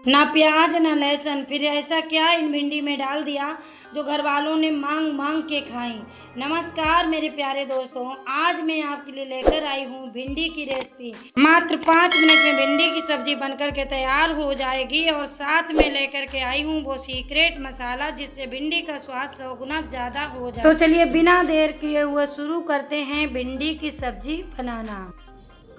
ना प्याज ना लहसुन, फिर ऐसा क्या इन भिंडी में डाल दिया जो घर वालों ने मांग मांग के खाई। नमस्कार मेरे प्यारे दोस्तों, आज मैं आपके लिए लेकर आई हूँ भिंडी की रेसिपी। मात्र 5 मिनट में भिंडी की सब्जी बनकर के तैयार हो जाएगी और साथ में लेकर के आई हूँ वो सीक्रेट मसाला जिससे भिंडी का स्वाद 100 गुना ज़्यादा हो जाए। तो चलिए बिना देर किए हुए शुरू करते हैं भिंडी की सब्जी बनाना।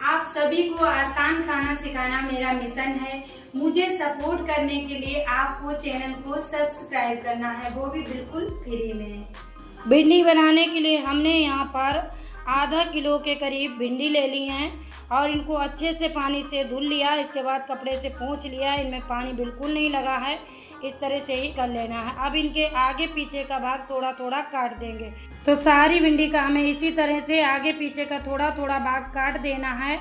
आप सभी को आसान खाना सिखाना मेरा मिशन है। मुझे सपोर्ट करने के लिए आपको चैनल को सब्सक्राइब करना है, वो भी बिल्कुल फ्री में। भिंडी बनाने के लिए हमने यहाँ पर आधा किलो के करीब भिंडी ले ली हैं और इनको अच्छे से पानी से धुल लिया। इसके बाद कपड़े से पोंछ लिया, इनमें पानी बिल्कुल नहीं लगा है, इस तरह से ही कर लेना है। अब इनके आगे पीछे का भाग थोड़ा थोड़ा काट देंगे। तो सारी भिंडी का हमें इसी तरह से आगे पीछे का थोड़ा थोड़ा भाग काट देना है।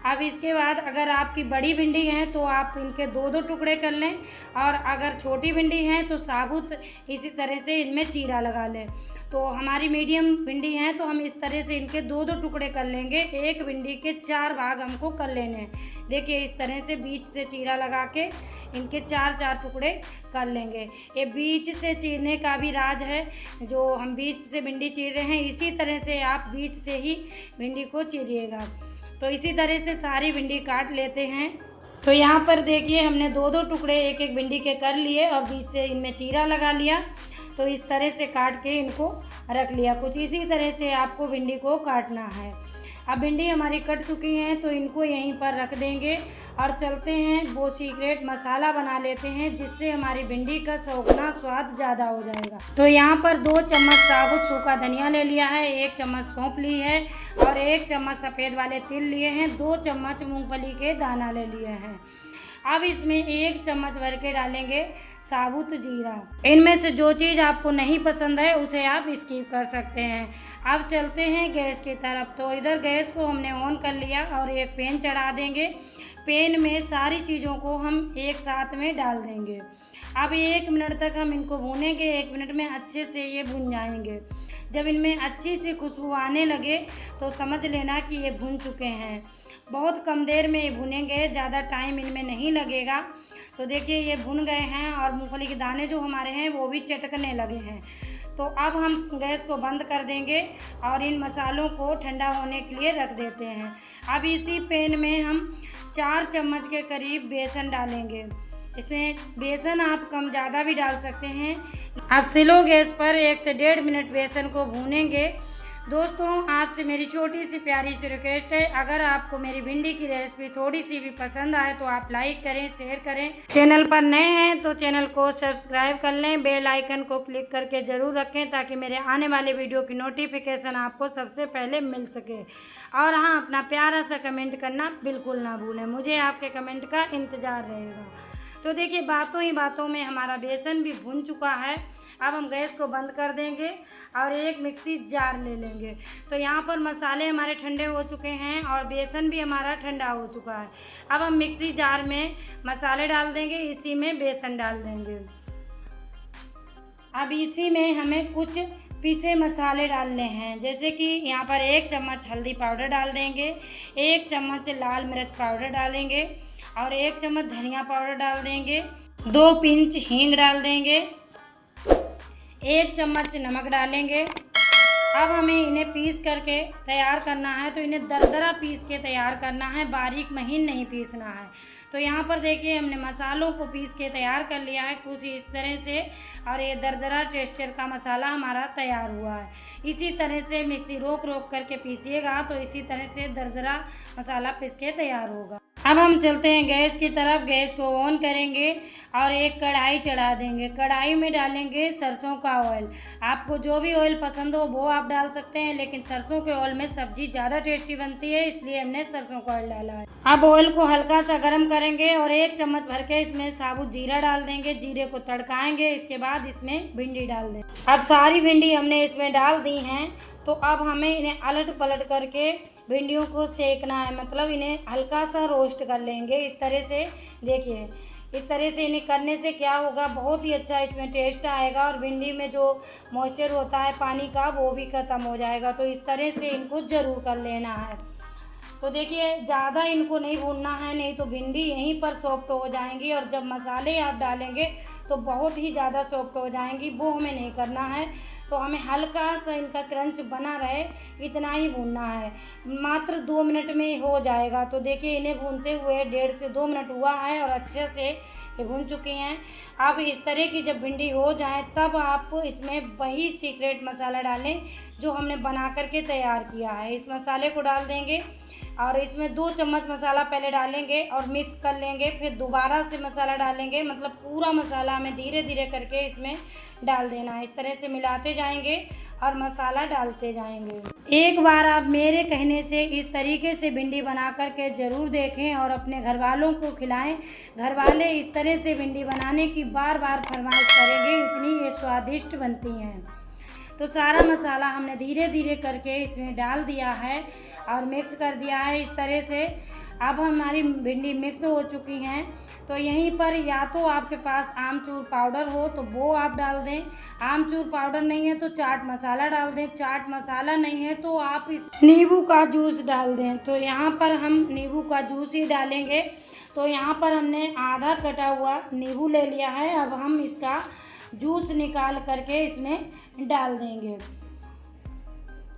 अब इसके बाद अगर आपकी बड़ी भिंडी है तो आप इनके 2-2 टुकड़े कर लें, और अगर छोटी भिंडी है तो साबुत इसी तरह से इनमें चीरा लगा लें। तो हमारी मीडियम भिंडी है तो हम इस तरह से इनके 2-2 टुकड़े कर लेंगे। एक भिंडी के 4 भाग हमको कर लेने हैं। देखिए इस तरह से बीच से चीरा लगा के इनके 4-4 टुकड़े कर लेंगे। ये बीच से चीरने का भी राज है, जो हम बीच से भिंडी चीर रहे हैं इसी तरह से आप बीच से ही भिंडी को चीरिएगा। तो इसी तरह से सारी भिंडी काट लेते हैं। तो यहाँ पर देखिए हमने 2-2 टुकड़े एक एक भिंडी के कर लिए और बीच से इनमें चीरा लगा लिया। तो इस तरह से काट के इनको रख लिया। कुछ इसी तरह से आपको भिंडी को काटना है। अब भिंडी हमारी कट चुकी हैं तो इनको यहीं पर रख देंगे और चलते हैं वो सीक्रेट मसाला बना लेते हैं जिससे हमारी भिंडी का 100 गुना स्वाद ज़्यादा हो जाएगा। तो यहाँ पर 2 चम्मच साबुत सूखा धनिया ले लिया है, 1 चम्मच सौंफ ली है और 1 चम्मच सफ़ेद वाले तिल लिए हैं, 2 चम्मच मूंगफली के दाना ले लिए हैं। अब इसमें 1 चम्मच भर के डालेंगे साबुत जीरा। इनमें से जो चीज़ आपको नहीं पसंद है उसे आप स्किप कर सकते हैं। अब चलते हैं गैस की तरफ। तो इधर गैस को हमने ऑन कर लिया और एक पैन चढ़ा देंगे। पैन में सारी चीज़ों को हम एक साथ में डाल देंगे। अब 1 मिनट तक हम इनको भूनेंगे। 1 मिनट में अच्छे से ये भुन जाएंगे। जब इनमें अच्छी सी खुशबू आने लगे तो समझ लेना कि ये भुन चुके हैं। बहुत कम देर में ये भुनेंगे, ज़्यादा टाइम इनमें नहीं लगेगा। तो देखिए ये भुन गए हैं और मूंगफली के दाने जो हमारे हैं वो भी चटकने लगे हैं। तो अब हम गैस को बंद कर देंगे और इन मसालों को ठंडा होने के लिए रख देते हैं। अब इसी पैन में हम 4 चम्मच के करीब बेसन डालेंगे। इसमें बेसन आप कम ज़्यादा भी डाल सकते हैं। अब स्लो गैस पर 1 से 1.5 मिनट बेसन को भूनेंगे। दोस्तों आपसे मेरी छोटी सी प्यारी सी रिक्वेस्ट है, अगर आपको मेरी भिंडी की रेसिपी थोड़ी सी भी पसंद आए तो आप लाइक करें, शेयर करें। चैनल पर नए हैं तो चैनल को सब्सक्राइब कर लें, बेल आइकन को क्लिक करके ज़रूर रखें ताकि मेरे आने वाले वीडियो की नोटिफिकेशन आपको सबसे पहले मिल सके। और हाँ, अपना प्यारा सा कमेंट करना बिल्कुल ना भूलें, मुझे आपके कमेंट का इंतज़ार रहेगा। तो देखिए बातों ही बातों में हमारा बेसन भी भुन चुका है। अब हम गैस को बंद कर देंगे और एक मिक्सी जार ले लेंगे। तो यहाँ पर मसाले हमारे ठंडे हो चुके हैं और बेसन भी हमारा ठंडा हो चुका है। अब हम मिक्सी जार में मसाले डाल देंगे, इसी में बेसन डाल देंगे। अब इसी में हमें कुछ पीसे मसाले डालने हैं, जैसे कि यहाँ पर 1 चम्मच हल्दी पाउडर डाल देंगे, 1 चम्मच लाल मिर्च पाउडर डालेंगे और 1 चम्मच धनिया पाउडर डाल देंगे, 2 पिंच हींग डाल देंगे, 1 चम्मच नमक डालेंगे। अब हमें इन्हें पीस करके तैयार करना है। तो इन्हें दरदरा पीस के तैयार करना है, बारीक महीन नहीं पीसना है। तो यहाँ पर देखिए हमने मसालों को पीस के तैयार कर लिया है कुछ इस तरह से, और ये दरदरा टेक्सचर का मसाला हमारा तैयार हुआ है। इसी तरह से मिक्सी रोक रोक करके पीसिएगा तो इसी तरह से दरदरा मसाला पीस के तैयार होगा। अब हम चलते हैं गैस की तरफ। गैस को ऑन करेंगे और एक कढ़ाई चढ़ा देंगे। कढ़ाई में डालेंगे सरसों का ऑयल। आपको जो भी ऑयल पसंद हो वो आप डाल सकते हैं, लेकिन सरसों के ऑयल में सब्जी ज़्यादा टेस्टी बनती है, इसलिए हमने सरसों का ऑयल डाला है। अब ऑयल को हल्का सा गर्म करेंगे और 1 चम्मच भर के इसमें साबुत जीरा डाल देंगे। जीरे को तड़काएंगे, इसके बाद इसमें भिंडी डाल दें। अब सारी भिंडी हमने इसमें डाल दी हैं। तो अब हमें इन्हें अलट पलट करके भिंडियों को सेकना है, मतलब इन्हें हल्का सा रोस्ट कर लेंगे इस तरह से। देखिए इस तरह से इन्हें करने से क्या होगा, बहुत ही अच्छा इसमें टेस्ट आएगा और भिंडी में जो मॉइस्चर होता है पानी का वो भी ख़त्म हो जाएगा। तो इस तरह से इनको ज़रूर कर लेना है। तो देखिए ज़्यादा इनको नहीं भूनना है, नहीं तो भिंडी यहीं पर सॉफ्ट हो जाएंगी और जब मसाले आप डालेंगे तो बहुत ही ज़्यादा सॉफ्ट हो जाएंगी, वो हमें नहीं करना है। तो हमें हल्का सा इनका क्रंच बना रहे इतना ही भूनना है, मात्र 2 मिनट में हो जाएगा। तो देखिए इन्हें भूनते हुए 1.5 से 2 मिनट हुआ है और अच्छे से ये भून चुकी हैं। अब इस तरह की जब भिंडी हो जाए तब आप इसमें वही सीक्रेट मसाला डालें जो हमने बना करके तैयार किया है। इस मसाले को डाल देंगे और इसमें 2 चम्मच मसाला पहले डालेंगे और मिक्स कर लेंगे, फिर दोबारा से मसाला डालेंगे, मतलब पूरा मसाला हमें धीरे धीरे करके इसमें डाल देना है। इस तरह से मिलाते जाएंगे और मसाला डालते जाएंगे। एक बार आप मेरे कहने से इस तरीके से भिंडी बना करके ज़रूर देखें और अपने घर वालों को खिलाएं। घर वाले इस तरह से भिंडी बनाने की बार बार फरमाइश करेंगे, इतनी ये स्वादिष्ट बनती हैं। तो सारा मसाला हमने धीरे धीरे करके इसमें डाल दिया है और मिक्स कर दिया है इस तरह से। अब हमारी भिंडी मिक्स हो चुकी हैं। तो यहीं पर या तो आपके पास आमचूर पाउडर हो तो वो आप डाल दें, आमचूर पाउडर नहीं है तो चाट मसाला डाल दें, चाट मसाला नहीं है तो आप इस नींबू का जूस डाल दें। तो यहाँ पर हम नींबू का जूस ही डालेंगे। तो यहाँ पर हमने आधा कटा हुआ नींबू ले लिया है, अब हम इसका जूस निकाल करके इसमें डाल देंगे।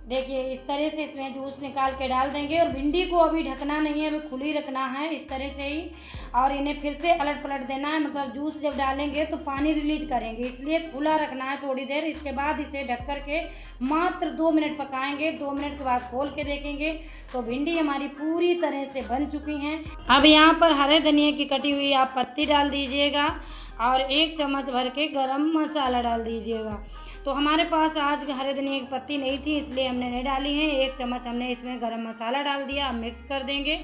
देखिए इस तरह से इसमें जूस निकाल के डाल देंगे और भिंडी को अभी ढकना नहीं है, अभी खुली रखना है इस तरह से ही, और इन्हें फिर से अलट पलट देना है। मतलब जूस जब डालेंगे तो पानी रिलीज करेंगे, इसलिए खुला रखना है थोड़ी देर। इसके बाद इसे ढक कर के मात्र 2 मिनट पकाएंगे। 2 मिनट के बाद खोल के देखेंगे तो भिंडी हमारी पूरी तरह से बन चुकी हैं। अब यहाँ पर हरे धनिया की कटी हुई आप पत्ती डाल दीजिएगा और 1 चम्मच भर के गरम मसाला डाल दीजिएगा। तो हमारे पास आज हरे धनिया की पत्ती नहीं थी इसलिए हमने नहीं डाली है। 1 चम्मच हमने इसमें गरम मसाला डाल दिया। मिक्स कर देंगे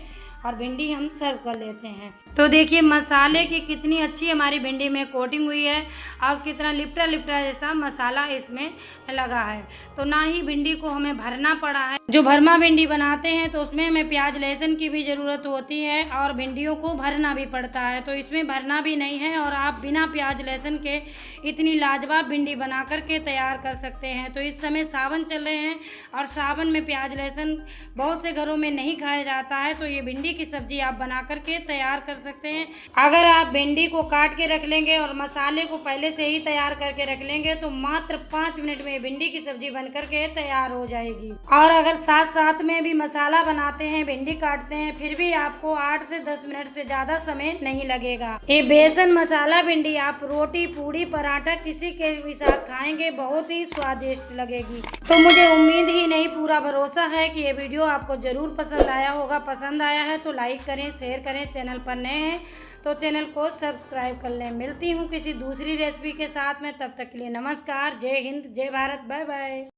और भिंडी हम सर्व कर लेते हैं। तो देखिए मसाले की कितनी अच्छी हमारी भिंडी में कोटिंग हुई है और कितना लिपटा लिपटा जैसा मसाला इसमें लगा है। तो ना ही भिंडी को हमें भरना पड़ा है। जो भरमा भिंडी बनाते हैं तो उसमें हमें प्याज लहसुन की भी ज़रूरत होती है और भिंडियों को भरना भी पड़ता है, तो इसमें भरना भी नहीं है और आप बिना प्याज लहसुन के इतनी लाजवाब भिंडी बना करके तैयार कर सकते हैं। तो इस समय सावन चल रहे हैं और सावन में प्याज लहसुन बहुत से घरों में नहीं खाया जाता है, तो ये भिंडी की सब्जी आप बना करके तैयार कर सकते हैं। अगर आप भिंडी को काट के रख लेंगे और मसाले को पहले से ही तैयार करके रख लेंगे तो मात्र 5 मिनट में भिंडी की सब्जी बन करके तैयार हो जाएगी। और अगर साथ साथ में भी मसाला बनाते हैं, भिंडी काटते हैं, फिर भी आपको 8 से 10 मिनट से ज़्यादा समय नहीं लगेगा। ये बेसन मसाला भिंडी आप रोटी पूड़ी पराठा किसी के भी साथ खाएंगे, बहुत ही स्वादिष्ट लगेगी। तो मुझे उम्मीद ही नहीं पूरा भरोसा है कि ये वीडियो आपको ज़रूर पसंद आया होगा। पसंद आया है तो लाइक करें, शेयर करें। चैनल पर नए हैं तो चैनल को सब्सक्राइब कर लें। मिलती हूँ किसी दूसरी रेसिपी के साथ में, तब तक के लिए नमस्कार। जय हिंद, जय भारत, बाय बाय।